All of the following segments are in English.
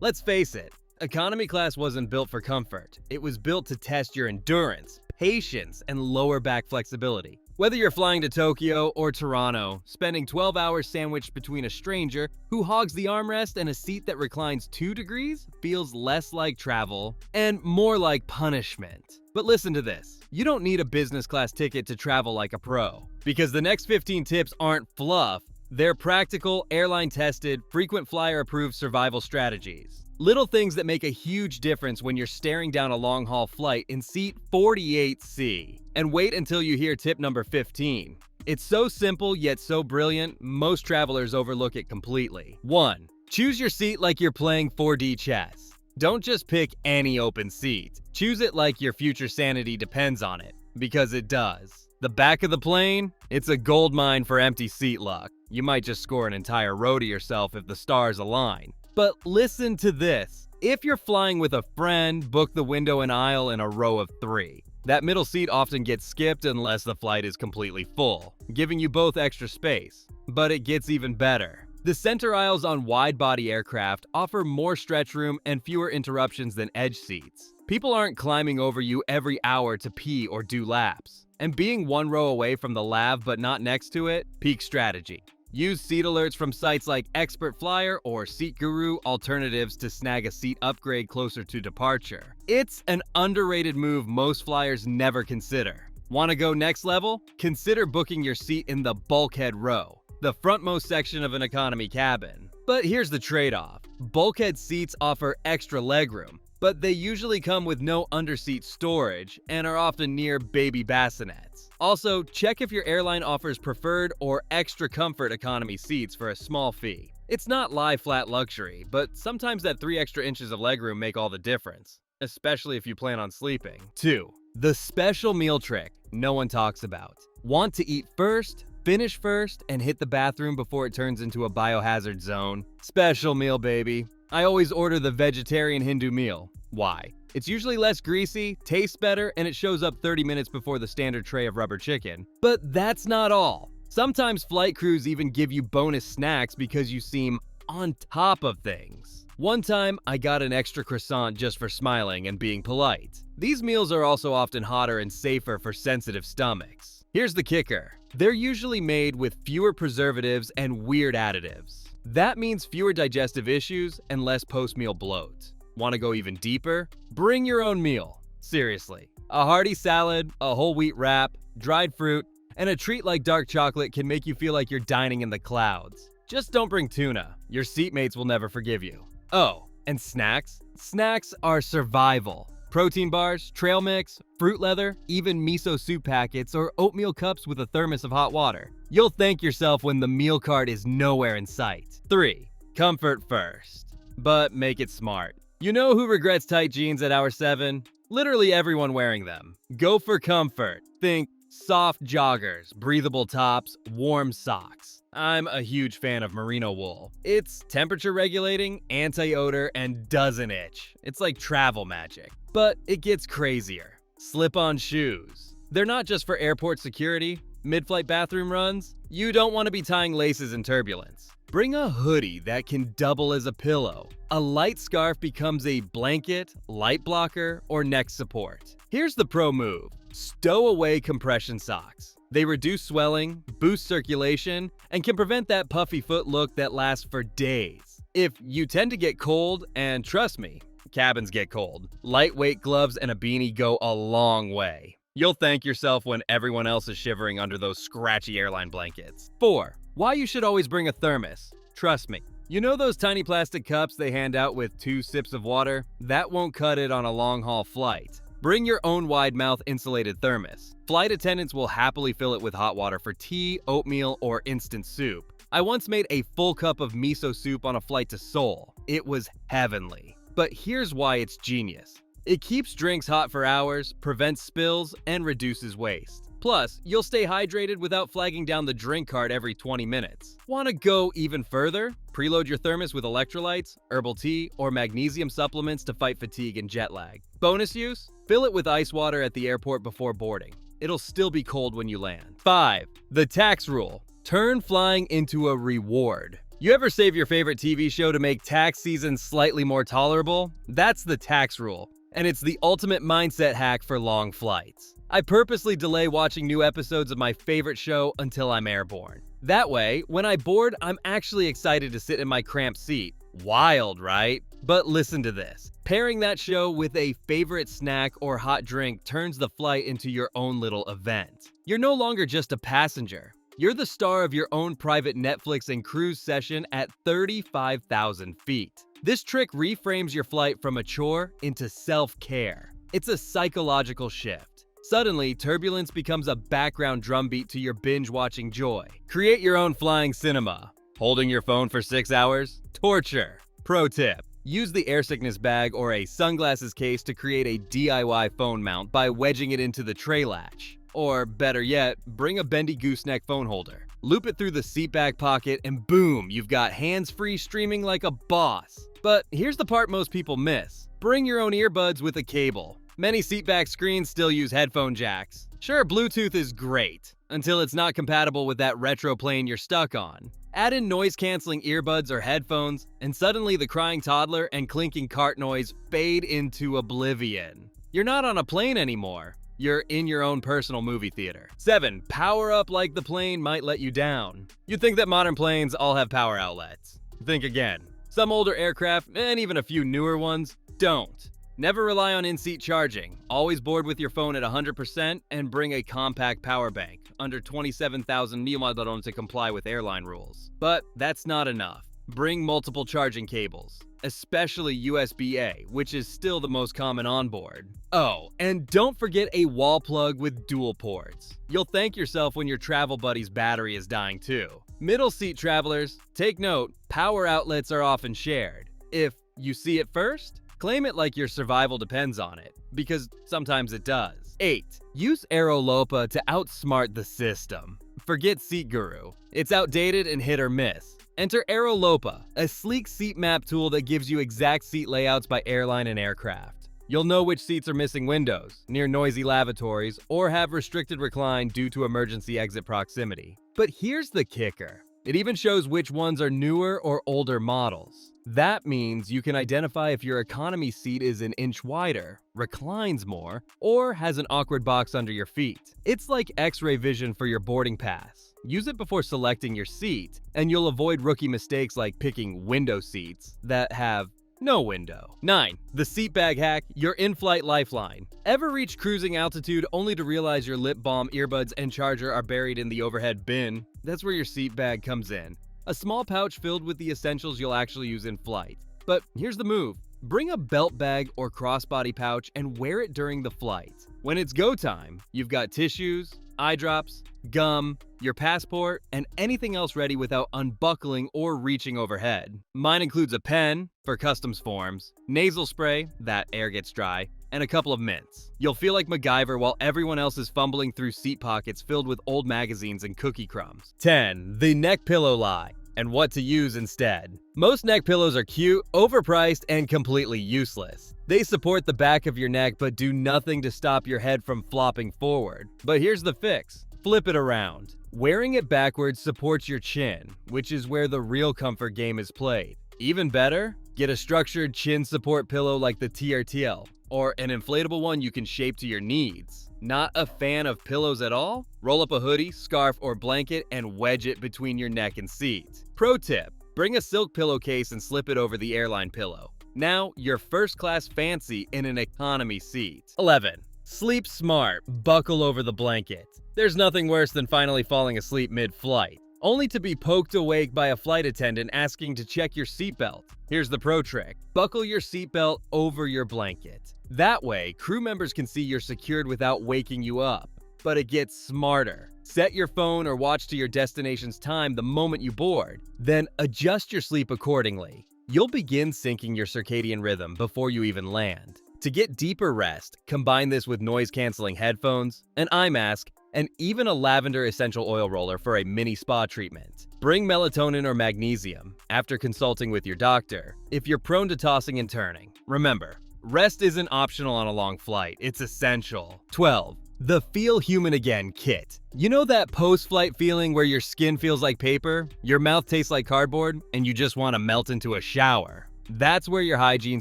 Let's face it, economy class wasn't built for comfort. It was built to test your endurance, patience, and lower back flexibility. Whether you're flying to Tokyo or Toronto, spending 12 hours sandwiched between a stranger who hogs the armrest and a seat that reclines 2 degrees feels less like travel and more like punishment. But listen to this. You don't need a business class ticket to travel like a pro, because the next 15 tips aren't fluff. They're practical, airline-tested, frequent flyer-approved survival strategies. Little things that make a huge difference when you're staring down a long-haul flight in seat 48C. And wait until you hear tip number 15. It's so simple yet so brilliant, most travelers overlook it completely. 1. Choose your seat like you're playing 4D chess. Don't just pick any open seat. Choose it like your future sanity depends on it, because it does. The back of the plane? It's a goldmine for empty seat luck. You might just score an entire row to yourself if the stars align. But listen to this. If you're flying with a friend, book the window and aisle in a row of 3. That middle seat often gets skipped unless the flight is completely full, giving you both extra space. But it gets even better. The center aisles on wide-body aircraft offer more stretch room and fewer interruptions than edge seats. People aren't climbing over you every hour to pee or do laps. And being one row away from the lav but not next to it, peak strategy. Use seat alerts from sites like Expert Flyer or Seat Guru alternatives to snag a seat upgrade closer to departure. It's an underrated move most flyers never consider. Want to go next level? Consider booking your seat in the bulkhead row, the frontmost section of an economy cabin. But here's the trade-off. Bulkhead seats offer extra legroom, but they usually come with no underseat storage and are often near baby bassinets. Also, check if your airline offers preferred or extra comfort economy seats for a small fee. It's not lie-flat luxury, but sometimes that 3 extra inches of legroom make all the difference, especially if you plan on sleeping. 2. The special meal trick no one talks about. Want to eat first, finish first, and hit the bathroom before it turns into a biohazard zone? Special meal, baby. I always order the vegetarian Hindu meal. Why? It's usually less greasy, tastes better, and it shows up 30 minutes before the standard tray of rubber chicken. But that's not all. Sometimes flight crews even give you bonus snacks because you seem on top of things. One time, I got an extra croissant just for smiling and being polite. These meals are also often hotter and safer for sensitive stomachs. Here's the kicker. They're usually made with fewer preservatives and weird additives. That means fewer digestive issues and less post-meal bloat. Want to go even deeper? Bring your own meal. Seriously. A hearty salad, a whole wheat wrap, dried fruit, and a treat like dark chocolate can make you feel like you're dining in the clouds. Just don't bring tuna. Your seatmates will never forgive you. Oh, and snacks? Snacks are survival. Protein bars, trail mix, fruit leather, even miso soup packets or oatmeal cups with a thermos of hot water. You'll thank yourself when the meal cart is nowhere in sight. 3. Comfort first. But make it smart. You know who regrets tight jeans at hour 7? Literally everyone wearing them. Go for comfort. Think soft joggers, breathable tops, warm socks. I'm a huge fan of merino wool. It's temperature regulating, anti-odor, and doesn't itch. It's like travel magic. But it gets crazier. Slip-on shoes. They're not just for airport security, mid-flight bathroom runs. You don't want to be tying laces in turbulence. Bring a hoodie that can double as a pillow. A light scarf becomes a blanket, light blocker, or neck support. Here's the pro move. Stow away compression socks. They reduce swelling, boost circulation, and can prevent that puffy foot look that lasts for days. If you tend to get cold, and trust me, cabins get cold, lightweight gloves and a beanie go a long way. You'll thank yourself when everyone else is shivering under those scratchy airline blankets. 4. Why you should always bring a thermos. Trust me. You know those tiny plastic cups they hand out with 2 sips of water? That won't cut it on a long-haul flight. Bring your own wide-mouth insulated thermos. Flight attendants will happily fill it with hot water for tea, oatmeal, or instant soup. I once made a full cup of miso soup on a flight to Seoul. It was heavenly. But here's why it's genius. It keeps drinks hot for hours, prevents spills, and reduces waste. Plus, you'll stay hydrated without flagging down the drink cart every 20 minutes. Want to go even further? Preload your thermos with electrolytes, herbal tea, or magnesium supplements to fight fatigue and jet lag. Bonus use? Fill it with ice water at the airport before boarding. It'll still be cold when you land. 5. The tax rule. Turn flying into a reward. You ever save your favorite TV show to make tax season slightly more tolerable? That's the tax rule, and it's the ultimate mindset hack for long flights. I purposely delay watching new episodes of my favorite show until I'm airborne. That way, when I board, I'm actually excited to sit in my cramped seat. Wild, right? But listen to this. Pairing that show with a favorite snack or hot drink turns the flight into your own little event. You're no longer just a passenger. You're the star of your own private Netflix and cruise session at 35,000 feet. This trick reframes your flight from a chore into self-care. It's a psychological shift. Suddenly, turbulence becomes a background drumbeat to your binge-watching joy. Create your own flying cinema. Holding your phone for 6 hours? Torture. Pro tip. Use the air sickness bag or a sunglasses case to create a DIY phone mount by wedging it into the tray latch. Or better yet, bring a bendy gooseneck phone holder. Loop it through the seat back pocket and boom, you've got hands-free streaming like a boss. But here's the part most people miss. Bring your own earbuds with a cable. Many seatback screens still use headphone jacks. Sure, Bluetooth is great, until it's not compatible with that retro plane you're stuck on. Add in noise-canceling earbuds or headphones, and suddenly the crying toddler and clinking cart noise fade into oblivion. You're not on a plane anymore. You're in your own personal movie theater. 7. Power up like the plane might let you down. You'd think that modern planes all have power outlets. Think again. Some older aircraft, and even a few newer ones, don't. Never rely on in-seat charging. Always board with your phone at 100% and bring a compact power bank, under 27,000 mil to comply with airline rules. But that's not enough. Bring multiple charging cables, especially USB-A, which is still the most common on board. Oh, and don't forget a wall plug with dual ports. You'll thank yourself when your travel buddy's battery is dying too. Middle seat travelers, take note, power outlets are often shared. If you see it first, claim it like your survival depends on it, because sometimes it does. 8. Use Aerolopa to outsmart the system. Forget Seat Guru. It's outdated and hit or miss. Enter Aerolopa, a sleek seat map tool that gives you exact seat layouts by airline and aircraft. You'll know which seats are missing windows, near noisy lavatories, or have restricted recline due to emergency exit proximity. But here's the kicker. It even shows which ones are newer or older models. That means you can identify if your economy seat is an inch wider, reclines more, or has an awkward box under your feet. It's like X-ray vision for your boarding pass. Use it before selecting your seat, and you'll avoid rookie mistakes like picking window seats that have no window. 9. The seat bag hack, your in-flight lifeline. Ever reach cruising altitude only to realize your lip balm, earbuds, and charger are buried in the overhead bin? That's where your seat bag comes in. A small pouch filled with the essentials you'll actually use in flight. But here's the move. Bring a belt bag or crossbody pouch and wear it during the flight. When it's go time, you've got tissues, eye drops, gum, your passport, and anything else ready without unbuckling or reaching overhead. Mine includes a pen for customs forms, nasal spray, that air gets dry, and a couple of mints. You'll feel like MacGyver while everyone else is fumbling through seat pockets filled with old magazines and cookie crumbs. 10. The neck pillow lie, and what to use instead. Most neck pillows are cute, overpriced, and completely useless. They support the back of your neck but do nothing to stop your head from flopping forward. But here's the fix. Flip it around. Wearing it backwards supports your chin, which is where the real comfort game is played. Even better, get a structured chin support pillow like the TRTL, or an inflatable one you can shape to your needs. Not a fan of pillows at all? Roll up a hoodie, scarf, or blanket and wedge it between your neck and seat. Pro tip, bring a silk pillowcase and slip it over the airline pillow. Now, you're first class fancy in an economy seat. 11. Sleep smart, buckle over the blanket. There's nothing worse than finally falling asleep mid-flight, only to be poked awake by a flight attendant asking to check your seatbelt. Here's the pro trick. Buckle your seatbelt over your blanket. That way, crew members can see you're secured without waking you up. But it gets smarter. Set your phone or watch to your destination's time the moment you board, then adjust your sleep accordingly. You'll begin syncing your circadian rhythm before you even land. To get deeper rest, combine this with noise-canceling headphones, an eye mask, and even a lavender essential oil roller for a mini spa treatment. Bring melatonin or magnesium after consulting with your doctor if you're prone to tossing and turning. Remember, rest isn't optional on a long flight, it's essential. 12. The Feel Human Again kit. You know that post-flight feeling where your skin feels like paper, your mouth tastes like cardboard, and you just want to melt into a shower? That's where your hygiene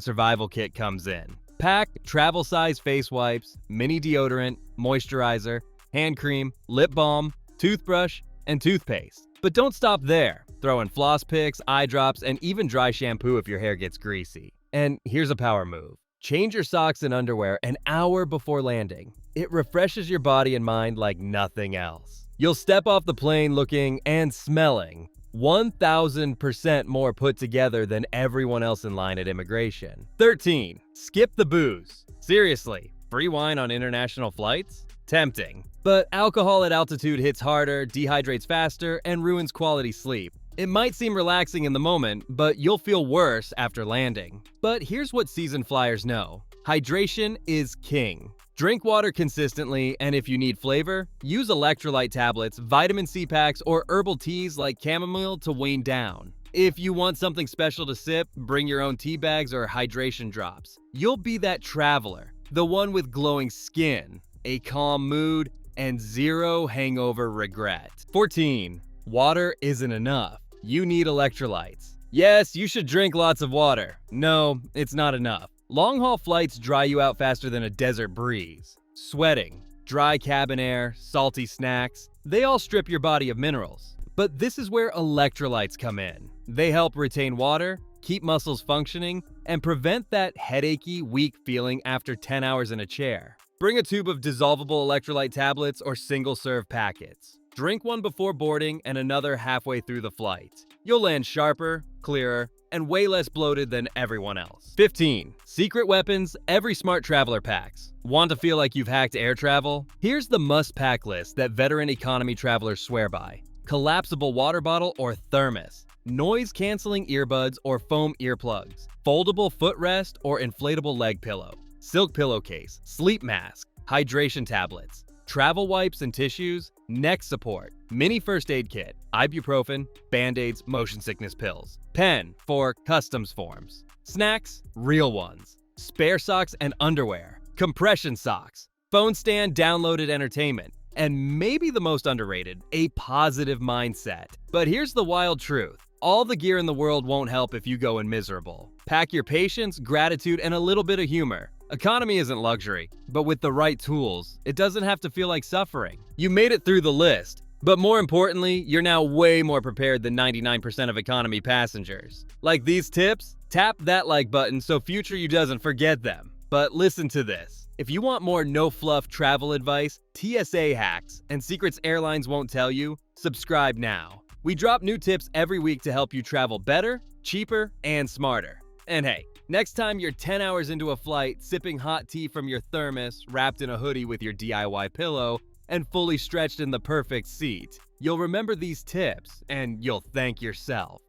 survival kit comes in. Pack travel-size face wipes, mini deodorant, moisturizer, hand cream, lip balm, toothbrush, and toothpaste. But don't stop there. Throw in floss picks, eye drops, and even dry shampoo if your hair gets greasy. And here's a power move. Change your socks and underwear an hour before landing. It refreshes your body and mind like nothing else. You'll step off the plane looking and smelling 1,000% more put together than everyone else in line at immigration. 13. Skip the booze. Seriously, free wine on international flights? Tempting. But alcohol at altitude hits harder, dehydrates faster, and ruins quality sleep. It might seem relaxing in the moment, but you'll feel worse after landing. But here's what seasoned flyers know. Hydration is king. Drink water consistently, and if you need flavor, use electrolyte tablets, vitamin C packs, or herbal teas like chamomile to wane down. If you want something special to sip, bring your own tea bags or hydration drops. You'll be that traveler, the one with glowing skin, a calm mood, and zero hangover regret. 14. Water isn't enough. You need electrolytes. Yes, you should drink lots of water. No, it's not enough. Long-haul flights dry you out faster than a desert breeze. Sweating, dry cabin air, salty snacks, they all strip your body of minerals. But this is where electrolytes come in. They help retain water, keep muscles functioning, and prevent that headachy, weak feeling after 10 hours in a chair. Bring a tube of dissolvable electrolyte tablets or single-serve packets. Drink one before boarding and another halfway through the flight. You'll land sharper, clearer, and way less bloated than everyone else. 15. Secret weapons every smart traveler packs. Want to feel like you've hacked air travel? Here's the must-pack list that veteran economy travelers swear by. Collapsible water bottle or thermos. Noise-canceling earbuds or foam earplugs. Foldable footrest or inflatable leg pillow. Silk pillowcase. Sleep mask. Hydration tablets. Travel wipes and tissues, neck support, mini first aid kit, ibuprofen, band-aids, motion sickness pills, pen for customs forms, snacks, real ones, spare socks and underwear, compression socks, phone stand, downloaded entertainment, and maybe the most underrated, a positive mindset. But here's the wild truth. All the gear in the world won't help if you go in miserable. Pack your patience, gratitude, and a little bit of humor. Economy isn't luxury, but with the right tools, it doesn't have to feel like suffering. You made it through the list, but more importantly, you're now way more prepared than 99% of economy passengers. Like these tips? Tap that like button so future you doesn't forget them. But listen to this. If you want more no-fluff travel advice, TSA hacks, and secrets airlines won't tell you, subscribe now. We drop new tips every week to help you travel better, cheaper, and smarter. And hey, next time you're 10 hours into a flight, sipping hot tea from your thermos, wrapped in a hoodie with your DIY pillow, and fully stretched in the perfect seat, you'll remember these tips, and you'll thank yourself.